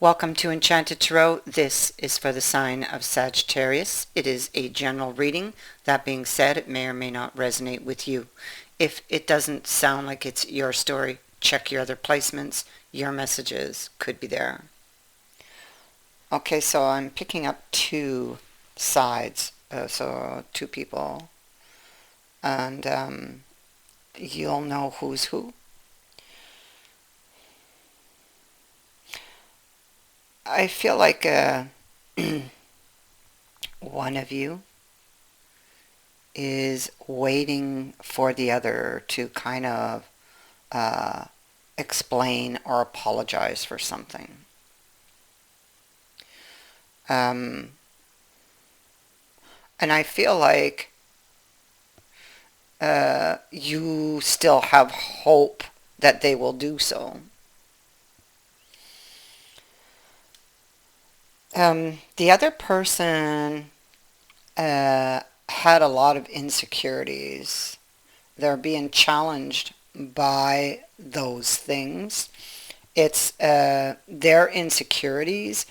Welcome to Enchanted Tarot. This is for the sign of Sagittarius. It is a general reading. That being said, it may or may not resonate with you. If it doesn't sound like it's your story, check your other placements. Your messages could be there. Okay, so I'm picking up two sides, so two people, and you'll know who's who. I feel like one of you is waiting for the other to kind of explain or apologize for something. And I feel like you still have hope that they will do so. The other person had a lot of insecurities. They're being challenged by those things. It's their insecurities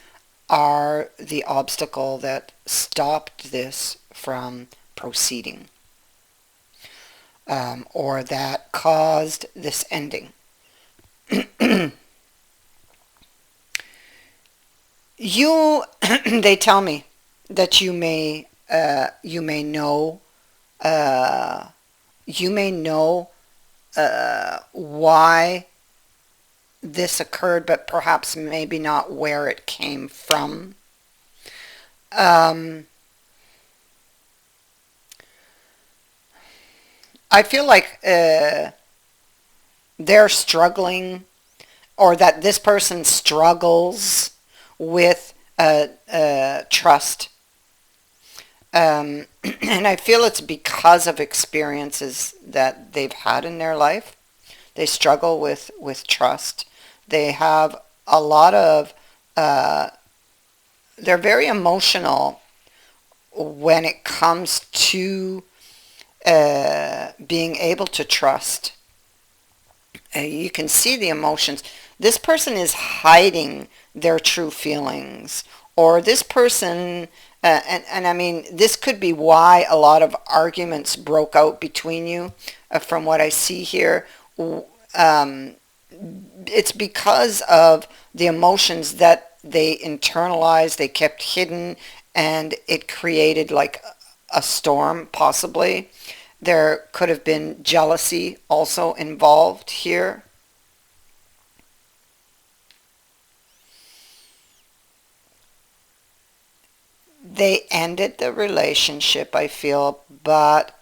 are the obstacle that stopped this from proceeding, or that caused this ending. They tell me that you may know why this occurred, but perhaps maybe not where it came from. I feel like they're struggling, or that this person struggles with trust. And I feel it's because of experiences that they've had in their life. They struggle with trust. They have a lot of, they're very emotional when it comes to being able to trust. You can see the emotions. This person is hiding their true feelings, or this person, and I mean, this could be why a lot of arguments broke out between you, from what I see here. It's because of the emotions that they internalized, they kept hidden, and it created like a storm, possibly. There could have been jealousy also involved here. They ended the relationship, I feel, but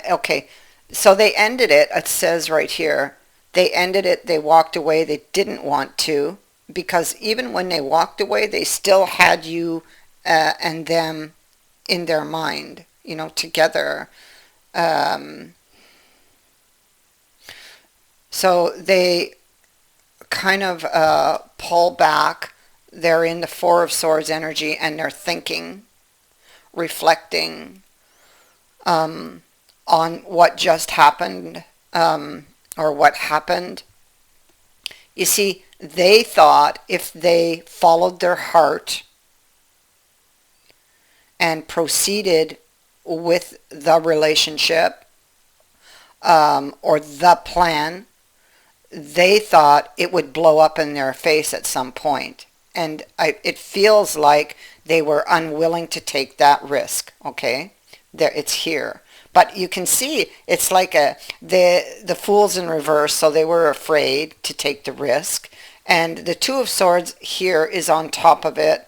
okay, so they ended it. It says right here, they ended it, they walked away, they didn't want to, because even when they walked away, they still had you and them in their mind, together. So they kind of pull back. They're in the Four of Swords energy, and they're thinking, reflecting on what just happened, or what happened. You see, they thought if they followed their heart and proceeded with the relationship, or the plan, they thought it would blow up in their face at some point. And it feels like they were unwilling to take that risk. Okay, there, it's here. But you can see it's like the Fool's in reverse, so they were afraid to take the risk. And the Two of Swords here is on top of it.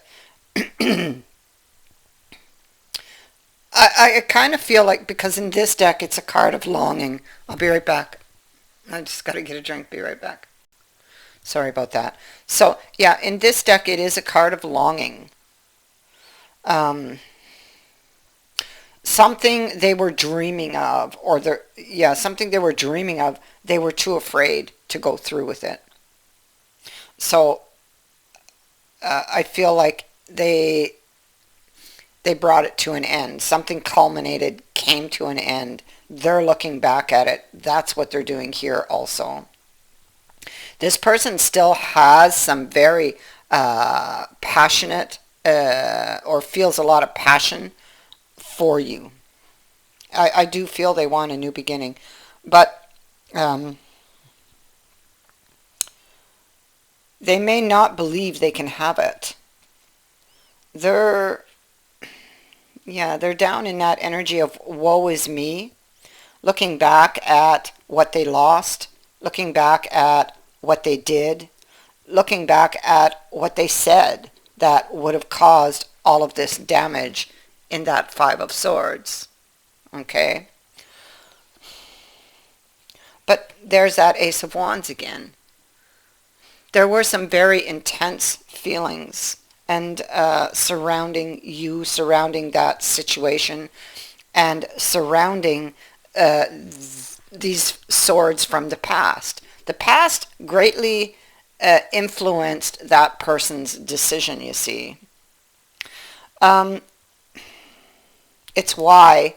I kind of feel like, because in this deck it's a card of longing. I'll be right back. I just got to get a drink. Be right back. Sorry about that. So, yeah, in this deck it is a card of longing. Something they were dreaming of, or something they were dreaming of, they were too afraid to go through with it. So, I feel like they brought it to an end. Something culminated, came to an end. They're looking back at it. That's what they're doing here also. This person still has some very passionate, or feels a lot of passion for you. I do feel they want a new beginning, but they may not believe they can have it. They're, yeah, they're down in that energy of woe is me, looking back at what they lost, looking back at what they did, looking back at what they said that would have caused all of this damage in that Five of Swords. Okay? But there's that Ace of Wands again. There were some very intense feelings and surrounding you, surrounding that situation, and surrounding these swords from the past. The past greatly influenced that person's decision, you see. It's why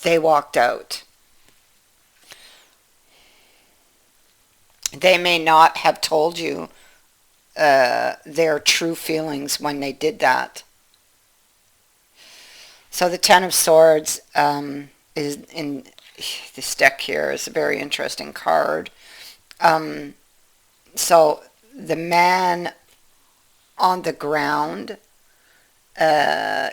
they walked out. They may not have told you their true feelings when they did that. So the Ten of Swords is in this deck here is a very interesting card. So the man on the ground,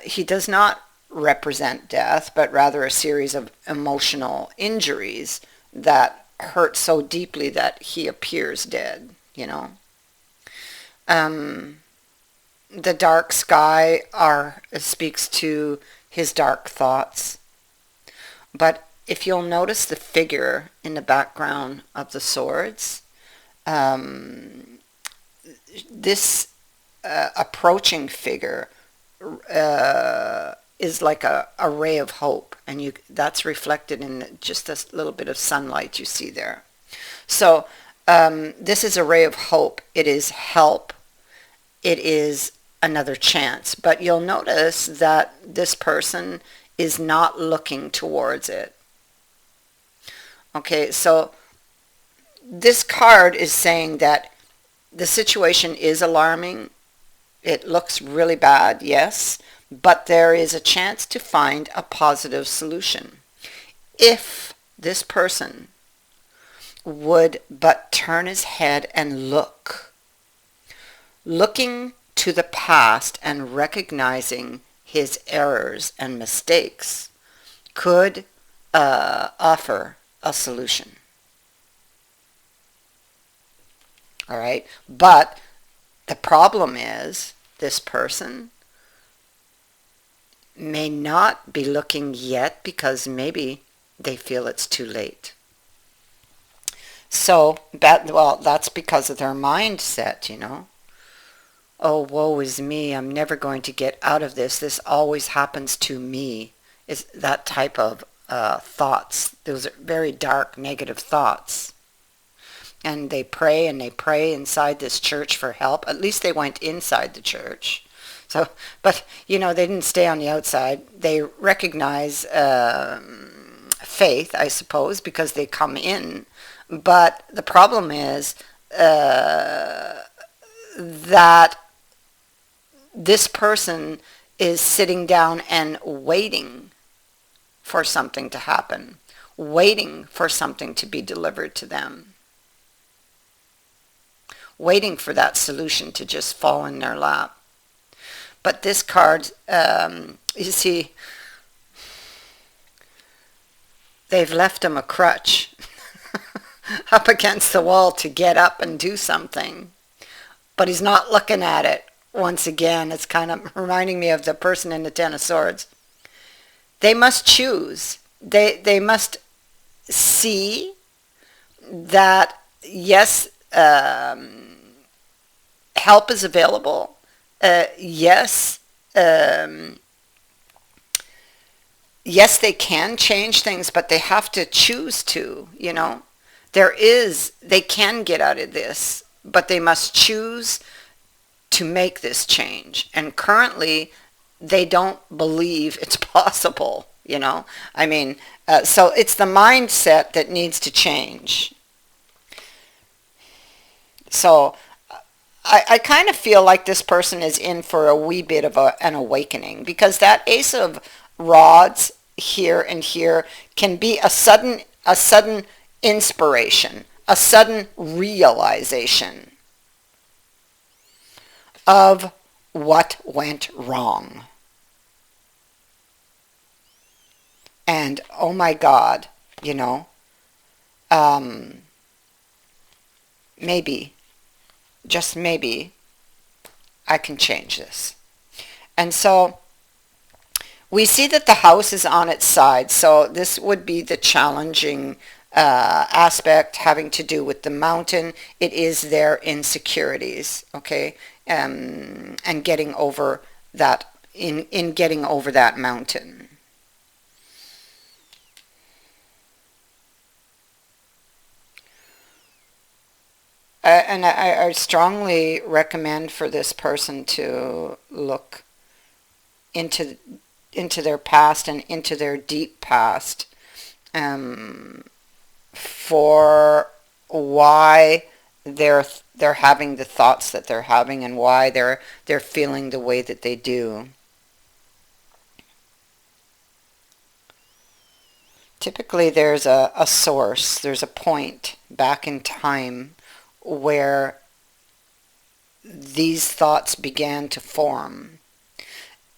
he does not represent death, but rather a series of emotional injuries that hurt so deeply that he appears dead, you know. The dark sky speaks to his dark thoughts. But if you'll notice the figure in the background of the swords, this approaching figure is like a ray of hope, and that's reflected in just a little bit of sunlight you see there. So this is a ray of hope. It is help. It is another chance. But you'll notice that this person is not looking towards it. Okay, so this card is saying that the situation is alarming. It looks really bad, yes, but there is a chance to find a positive solution. If this person would but turn his head and looking to the past and recognizing his errors and mistakes could offer a solution. All right, but the problem is this person may not be looking yet because maybe they feel it's too late. So, that's because of their mindset, you know. Oh, woe is me. I'm never going to get out of this. This always happens to me. Is that type of thoughts. Those are very dark, negative thoughts. And they pray inside this church for help. At least they went inside the church. So, but, you know, they didn't stay on the outside. They recognize faith, I suppose, because they come in. But the problem is that this person is sitting down and waiting for something to happen, waiting for something to be delivered to them, waiting for that solution to just fall in their lap. But this card, you see, they've left him a crutch up against the wall to get up and do something. But he's not looking at it. Once again, it's kind of reminding me of the person in the Ten of Swords. They must choose. They must see that, yes, help is available. Yes, yes, they can change things, but they have to choose to, you know. They can get out of this, but they must choose to make this change. And currently, they don't believe it's possible, you know. I mean, so it's the mindset that needs to change. So I kind of feel like this person is in for a wee bit of an awakening, because that Ace of Rods here and here can be a sudden inspiration, a sudden realization of what went wrong. And oh my God, you know, um, maybe, just maybe, I can change this. And so we see that the house is on its side. So this would be the challenging aspect having to do with the mountain. It is their insecurities, okay, and getting over that, in getting over that mountain. And I strongly recommend for this person to look into their past and into their deep past, um, for why they're having the thoughts that they're having, and why they're feeling the way that they do. Typically, there's a source, there's a point back in time where these thoughts began to form.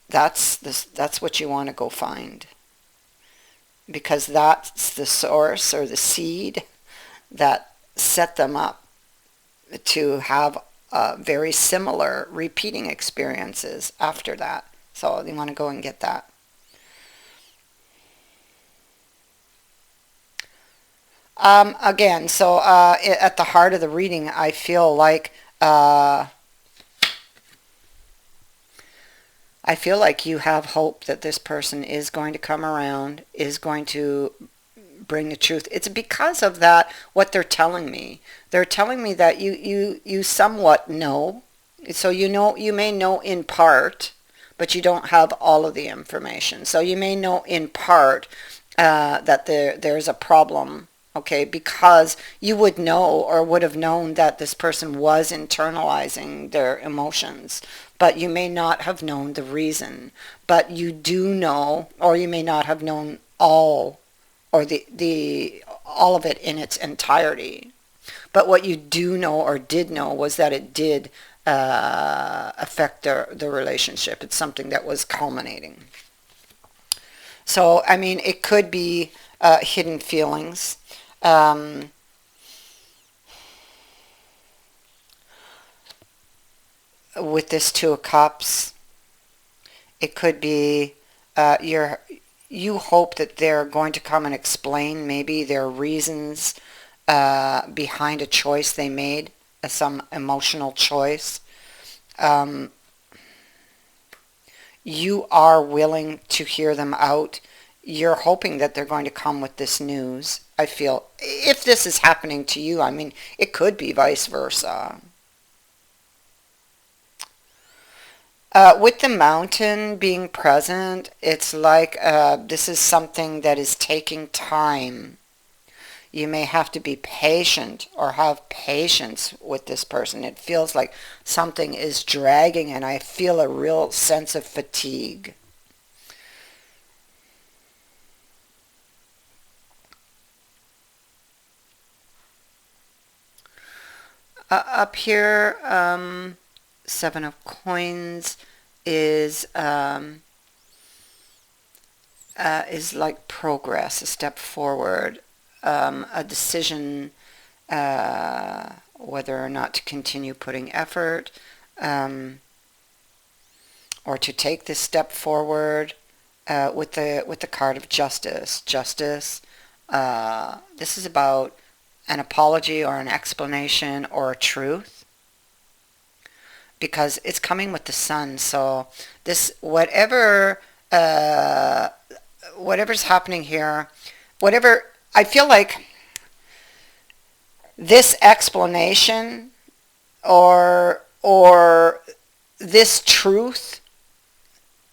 That's what you want to go find, because that's the source or the seed that set them up to have very similar repeating experiences after that. So you want to go and get that. Again, so at the heart of the reading, I feel like you have hope that this person is going to come around, is going to bring the truth. It's because of that, what they're telling me. They're telling me that you somewhat know. So you know, you may know in part, but you don't have all of the information. So you may know in part that there's a problem, okay, because you would know, or would have known, that this person was internalizing their emotions, but you may not have known the reason. But you do know, or you may not have known all, or the all of it in its entirety. But what you do know, or did know, was that it did affect the relationship. It's something that was culminating. So, I mean, it could be hidden feelings. Um, with this Two of Cups, it could be you hope that they're going to come and explain maybe their reasons behind a choice they made, some emotional choice. Um, you are willing to hear them out. You're hoping that they're going to come with this news. I feel, if this is happening to you, I mean, it could be vice versa. With the mountain being present, it's like this is something that is taking time. You may have to be patient, or have patience with this person. It feels like something is dragging, and I feel a real sense of fatigue. Up here, Seven of Coins is like progress, a step forward, a decision whether or not to continue putting effort, or to take this step forward, with the card of Justice. Justice. This is about an apology, or an explanation, or a truth, because it's coming with the sun. So this, whatever's happening here, whatever, I feel like this explanation, or this truth,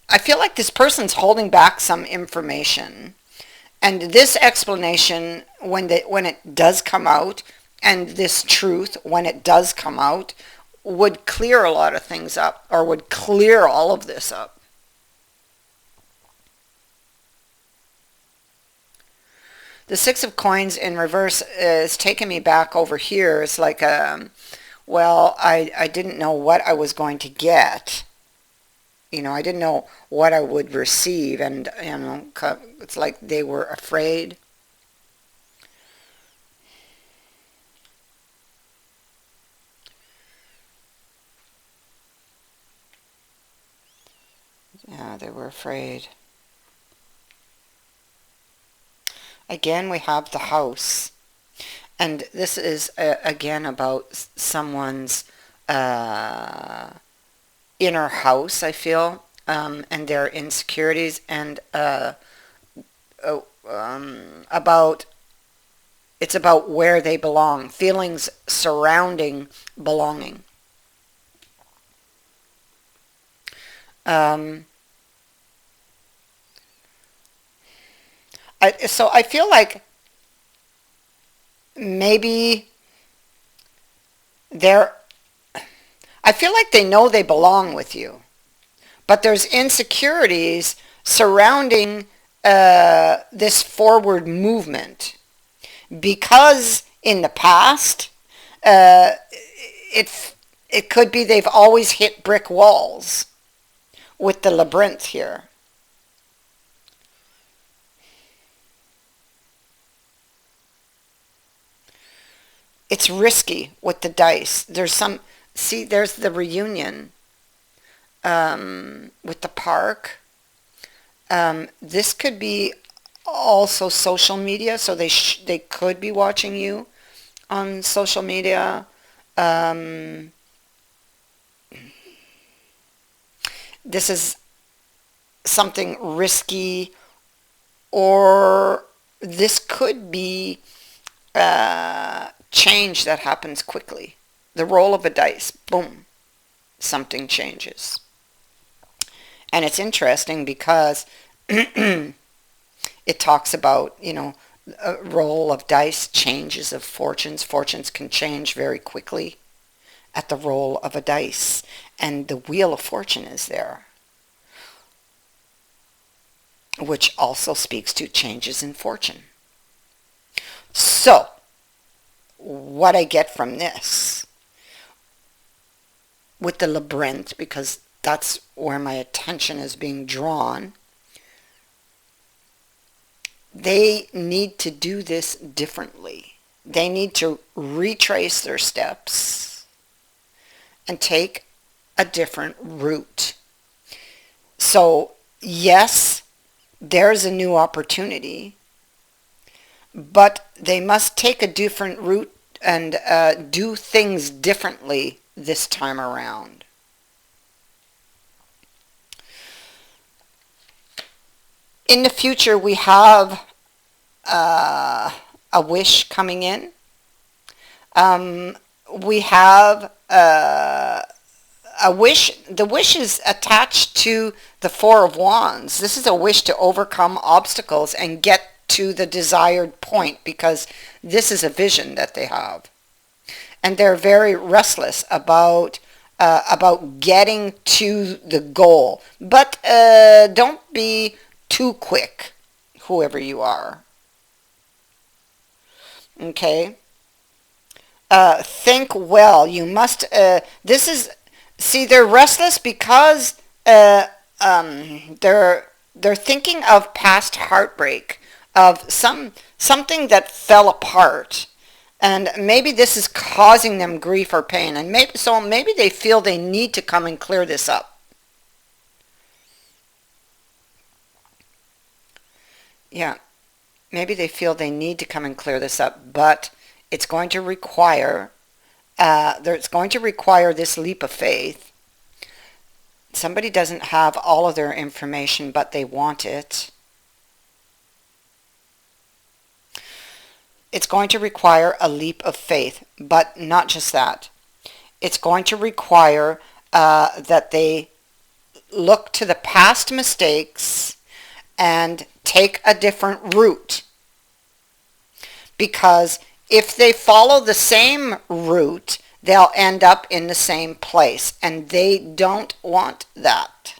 I feel like this person's holding back some information. And this explanation, when it does come out, and this truth, when it does come out, would clear a lot of things up, or would clear all of this up. The Six of Coins in reverse is taking me back over here. It's like, well, I didn't know what I was going to get. You know, I didn't know what I would receive, and, you know, it's like they were afraid. Yeah, they were afraid. Again, we have the house. And this is, again, about someone's inner house, I feel, and their insecurities, and about, it's about where they belong, feelings surrounding belonging. So I feel like maybe they're, I feel like they know they belong with you, but there's insecurities surrounding this forward movement, because in the past, it could be they've always hit brick walls with the labyrinth here. It's risky with the dice. There's some, see, there's the reunion with the park. This could be also social media, so they could be watching you on social media. This is something risky, or this could be change that happens quickly. The roll of a dice, boom, something changes. And it's interesting because it talks about, you know, a roll of dice, changes of fortunes. Fortunes can change very quickly at the roll of a dice. And the Wheel of Fortune is there, which also speaks to changes in fortune. So, what I get from this, with the labyrinth, because that's where my attention is being drawn, they need to do this differently. They need to retrace their steps and take a different route. So, yes, there's a new opportunity, but they must take a different route and do things differently this time around. In the future, we have a wish coming in. We have a wish. The wish is attached to the Four of Wands. This is a wish to overcome obstacles and get to the desired point, because this is a vision that they have, and they're very restless about getting to the goal. But don't be too quick, whoever you are. Okay. Think well. You must. This is. See, they're restless because they're thinking of past heartbreak, of something that fell apart, and maybe this is causing them grief or pain, and maybe they feel they need to come and clear this up. Yeah, maybe they feel they need to come and clear this up, but it's going to require this leap of faith. Somebody doesn't have all of their information, but they want it. It's going to require a leap of faith, but not just that. It's going to require that they look to the past mistakes and take a different route. Because if they follow the same route, they'll end up in the same place, and they don't want that.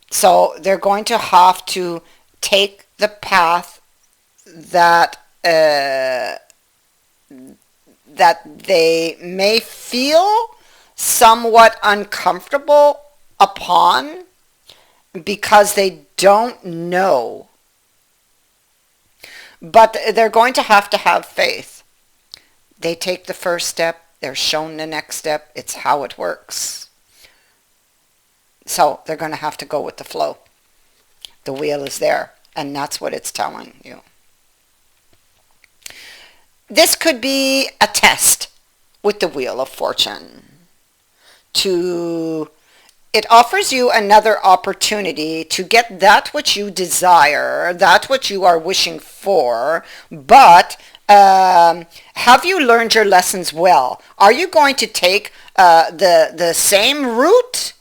So they're going to have to take the path that that they may feel somewhat uncomfortable upon, because they don't know. But they're going to have faith. They take the first step, they're shown the next step. It's how it works. So they're going to have to go with the flow. The wheel is there, and that's what it's telling you. This could be a test with the Wheel of Fortune. It offers you another opportunity to get that which you desire, that which you are wishing for, but have you learned your lessons well? Are you going to take the same route,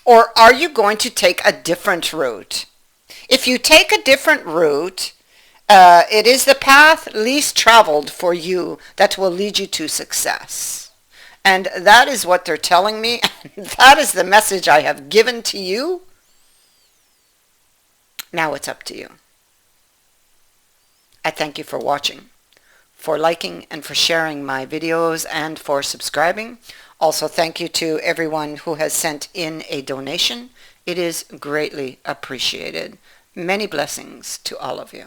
or are you going to take a different route? If you take a different route, it is the path least traveled for you that will lead you to success. And that is what they're telling me. That is the message I have given to you. Now it's up to you. I thank you for watching, for liking and for sharing my videos, and for subscribing. Also, thank you to everyone who has sent in a donation. It is greatly appreciated. Many blessings to all of you.